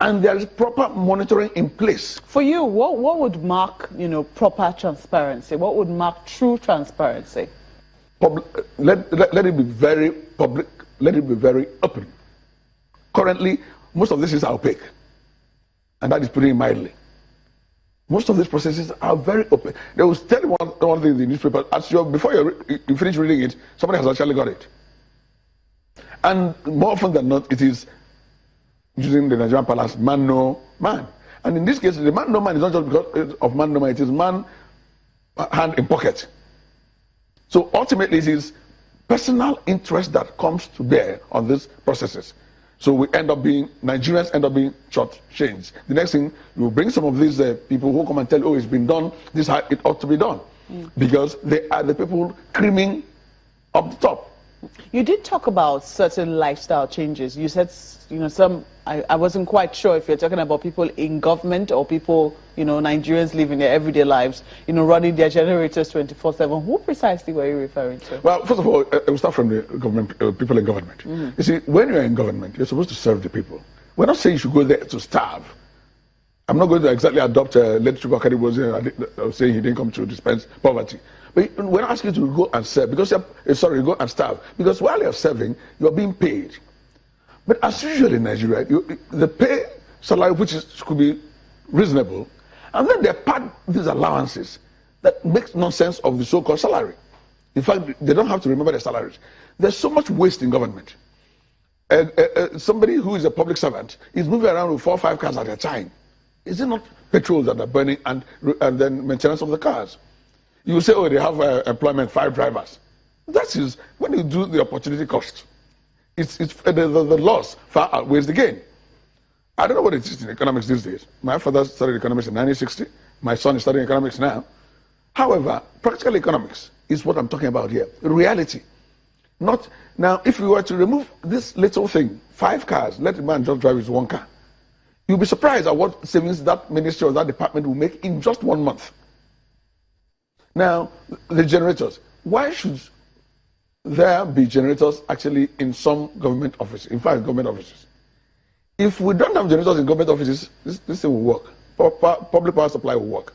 and there is proper monitoring in place. For you, what would mark, proper transparency? What would mark true transparency? Let it be very public. Let it be very open. Currently, most of this is opaque, and that is putting it mildly. Most of these processes are very open. They will tell you one thing in the newspaper, before you finish reading it, somebody has actually got it. And more often than not, it is using the Nigerian palace, man no man. And in this case, the man no man is not just because of man no man, it is man hand in pocket. So ultimately, it is personal interest that comes to bear on these processes. So Nigerians end up being short-changed. The next thing, you bring some of these people who come and tell, it's been done, this is how it ought to be done. Because they are the people creaming up the top. You did talk about certain lifestyle changes. You said, some, I wasn't quite sure if you're talking about people in government or people, Nigerians living their everyday lives, running their generators 24/7. Who precisely were you referring to? Well, first of all, we'll start from the government, people in government. You see, when you're in government, you're supposed to serve the people. We're not saying you should go there to starve. I'm not going to exactly adopt late Chukwu was saying he didn't come to dispense poverty. But we're not asking you to go and serve, because go and starve. Because while you're serving, you're being paid. But as usual in Nigeria, the pay salary, which could be reasonable, and then they part these allowances that makes nonsense of the so-called salary. In fact, they don't have to remember their salaries. There's so much waste in government. Somebody who is a public servant is moving around with 4 or 5 cars at a time. Is it not petrol that are burning and then maintenance of the cars? You will say, they have employment, 5 drivers. That is, when you do the opportunity cost, the loss far outweighs the gain. I don't know what it is in economics these days. My father studied economics in 1960. My son is studying economics now. However, practical economics is what I'm talking about here. Reality. Not now, if we were to remove this little thing, 5 cars, let the man just drive his 1 car, you'll be surprised at what savings that ministry or that department will make in just 1 month. Now, the generators. Why should there be generators actually in some government offices, in fact, government offices? If we don't have generators in government offices, this thing will work. Public power supply will work.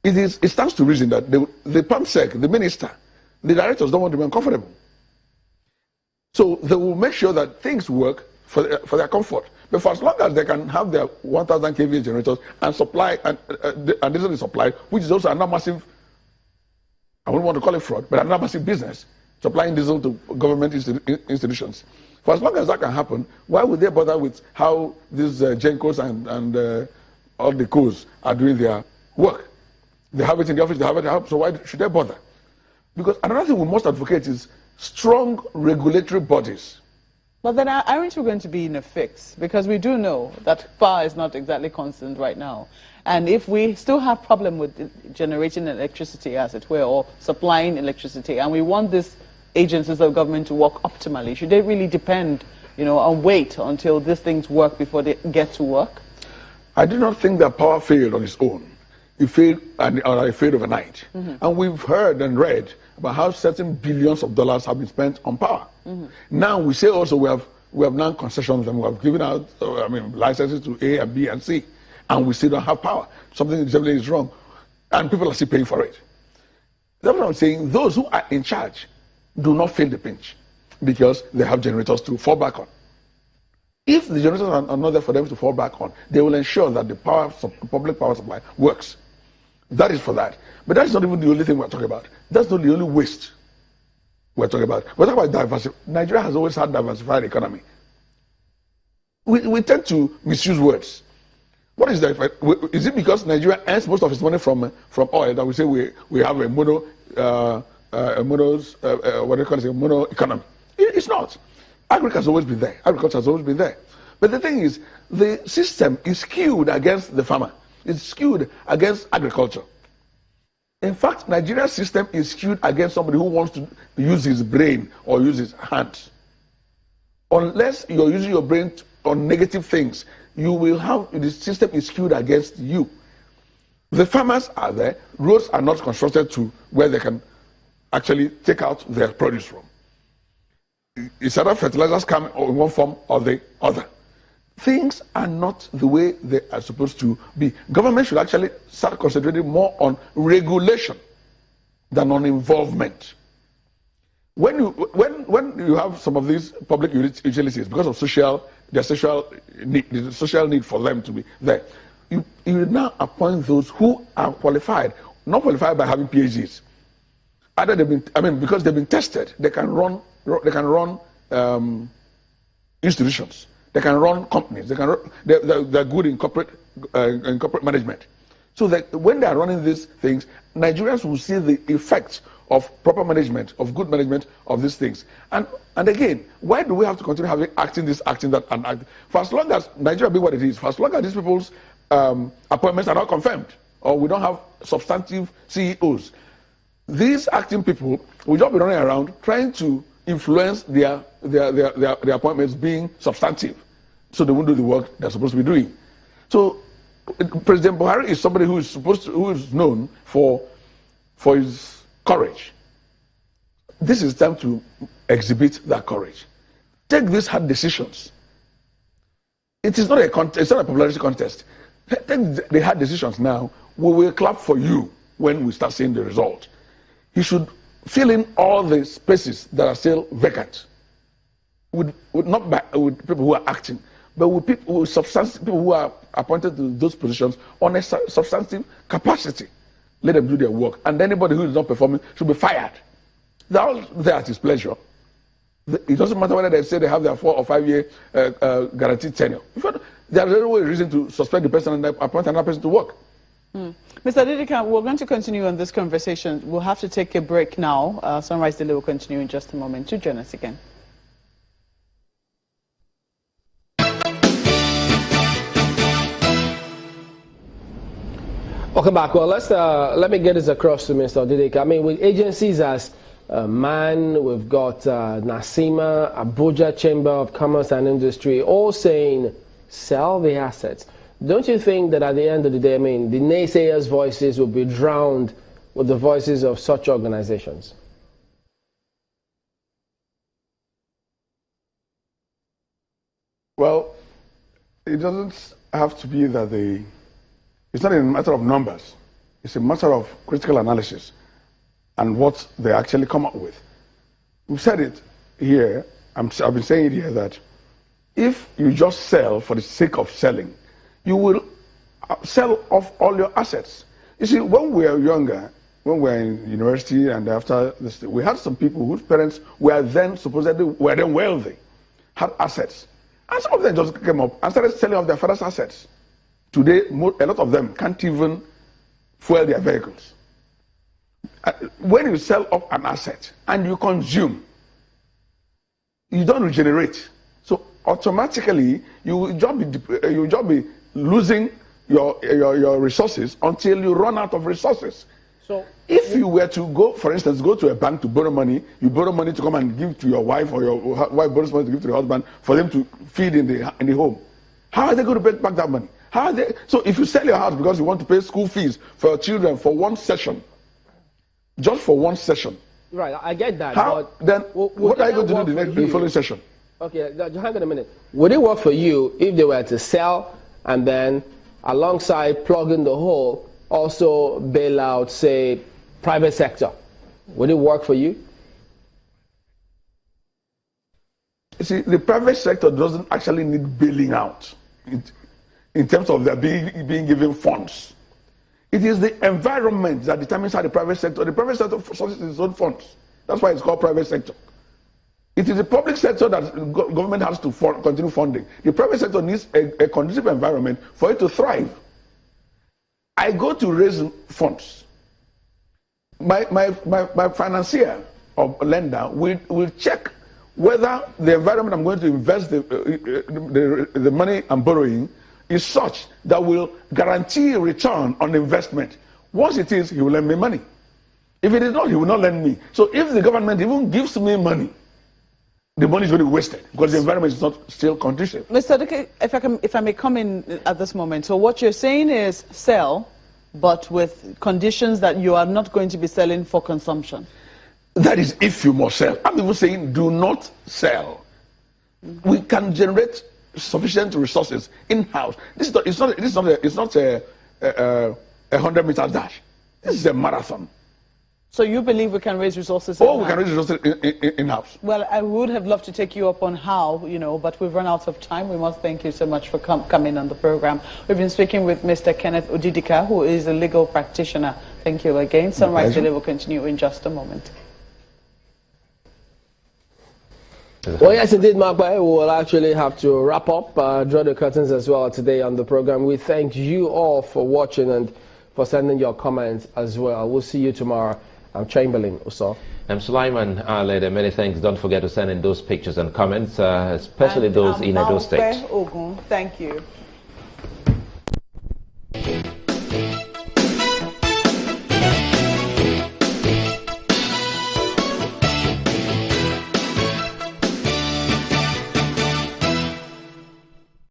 It stands to reason that the pump sec, the minister, the directors don't want to be uncomfortable. So they will make sure that things work for their comfort. But for as long as they can have their 1,000 kVA generators and supply, and diesel is supplied, which is also another massive, I wouldn't want to call it fraud, but another massive business, supplying diesel to government institutions. For as long as that can happen, why would they bother with how these Gencos and all the COs are doing their work? They have it in the office, they have it at home, so why should they bother? Because another thing we must advocate is strong regulatory bodies. But then aren't we going to be in a fix? Because we do know that power is not exactly constant right now. And if we still have problem with generating electricity, as it were, or supplying electricity, and we want these agencies of government to work optimally, should they really depend, and wait until these things work before they get to work? I do not think that power failed on its own. It failed, or it failed overnight. And we've heard and read about how certain billions of dollars have been spent on power. Now we say also we have now concessions and we have given out licenses to A and B and C, and we still don't have power. Something generally is wrong, and people are still paying for it. That's what I'm saying. Those who are in charge do not feel the pinch because they have generators to fall back on. If the generators are not there for them to fall back on, they will ensure that the public power supply works. That is for that. But that's not even the only thing we're talking about. That's not the only waste we're talking about. We're talking about diversity. Nigeria has always had diversified economy. We tend to misuse words. What is that? Is it because Nigeria earns most of its money from oil that we say we have a mono economy? It's not. Agriculture has always been there. Agriculture has always been there. But the thing is, the system is skewed against the farmer. It's skewed against agriculture. In fact, Nigeria's system is skewed against somebody who wants to use his brain or use his hands. Unless you're using your brain on negative things, you will have, the system is skewed against you. The farmers are there. Roads are not constructed to where they can actually take out their produce from. It's either fertilizers come in one form or the other. things are not the way they are supposed to be. Government should actually start concentrating more on regulation than on involvement. When you have some of these public utilities, because of the social need for them to be there, you now appoint those who are qualified, not qualified by having PhDs. Either because they've been tested, they can run institutions, they can run companies, they're good in corporate management. So that when they are running these things, Nigerians will see the effects of proper management, of good management of these things. And again, why do we have to continue acting this, acting that, and acting? For as long as Nigeria be what it is, for as long as these people's appointments are not confirmed, or we don't have substantive CEOs, these acting people will just be running around trying to influence their appointments being substantive, so they won't do the work they're supposed to be doing. So President Buhari is somebody who is known for his courage. This is time to exhibit that courage. Take these hard decisions. It is not a contest. It's not a popularity contest. Take the hard decisions now. We will clap for you when we start seeing the result. You should fill in all the spaces that are still vacant, not with people who are acting, but with people who are appointed to those positions on a substantive capacity. Let them do their work, and anybody who is not performing should be fired. They're all there at his pleasure. It doesn't matter whether they say they have their 4 or 5 year guaranteed tenure. There's no reason to suspend the person and appoint another person to work. Mr. Odidika, we're going to continue on this conversation. We'll have to take a break now. Sunrise Daily will continue in just a moment. Do join us again. Welcome back. Well, let me get this across to Mr. Odidika. I mean, with agencies as MAN, we've got NASIMA, Abuja Chamber of Commerce and Industry, all saying sell the assets. Don't you think that at the end of the day, I mean, the naysayers' voices will be drowned with the voices of such organizations? Well, it doesn't have to be that it's not a matter of numbers. It's a matter of critical analysis and what they actually come up with. We've said it here, I've been saying it here, that if you just sell for the sake of selling, you will sell off all your assets. You see, when we were younger, when we were in university and after this, we had some people whose parents were then supposedly wealthy, had assets. And some of them just came up and started selling off their father's assets. Today, a lot of them can't even fuel their vehicles. When you sell off an asset and you consume, you don't regenerate. So automatically, you will just be losing your resources until you run out of resources. So if you were to go, for instance, go to a bank to borrow money, you borrow money to come and give to your wife, or your wife borrows money to give to the husband for them to feed in the home. How are they going to pay back that money? So if you sell your house because you want to pay school fees for your children for one session, just for one session. Right, I get that. Then what are you going to do the following session? Okay, hang on a minute. Would it work for you if they were to sell and then alongside plugging the hole, also bail out, say, private sector? Would it work for you? You see, the private sector doesn't actually need bailing out in terms of their being given funds. It is the environment that determines how the private sector sources its own funds. That's why it's called private sector. It is the public sector that government has to continue funding. The private sector needs a conducive environment for it to thrive. I go to raise funds. My financier or lender will check whether the environment I'm going to invest the money I'm borrowing is such that will guarantee a return on the investment. Once it is, he will lend me money. If it is not, he will not lend me. So if the government even gives me money, the money is going to be wasted because the environment is not still conducive. Mr. Odidika, if I may come in at this moment. So what you're saying is sell, but with conditions that you are not going to be selling for consumption. That is if you must sell. I'm even saying do not sell. We can generate sufficient resources in-house. This is not, it's not a 100-meter dash. This is a marathon. So you believe we can raise resources? Oh, we can raise resources in-house. Well, I would have loved to take you up on how, but we've run out of time. We must thank you so much for coming on the program. We've been speaking with Mr. Kenneth Odidika, who is a legal practitioner. Thank you again. Sunrise Daily will continue in just a moment. Well, yes, indeed, Mark, we will actually have to wrap up, draw the curtains as well today on the program. We thank you all for watching and for sending your comments as well. We'll see you tomorrow. I'm Chamberlain Uso. I'm Sulaiman Alede. Many thanks. Don't forget to send in those pictures and comments, especially those in Edo State. Thank you.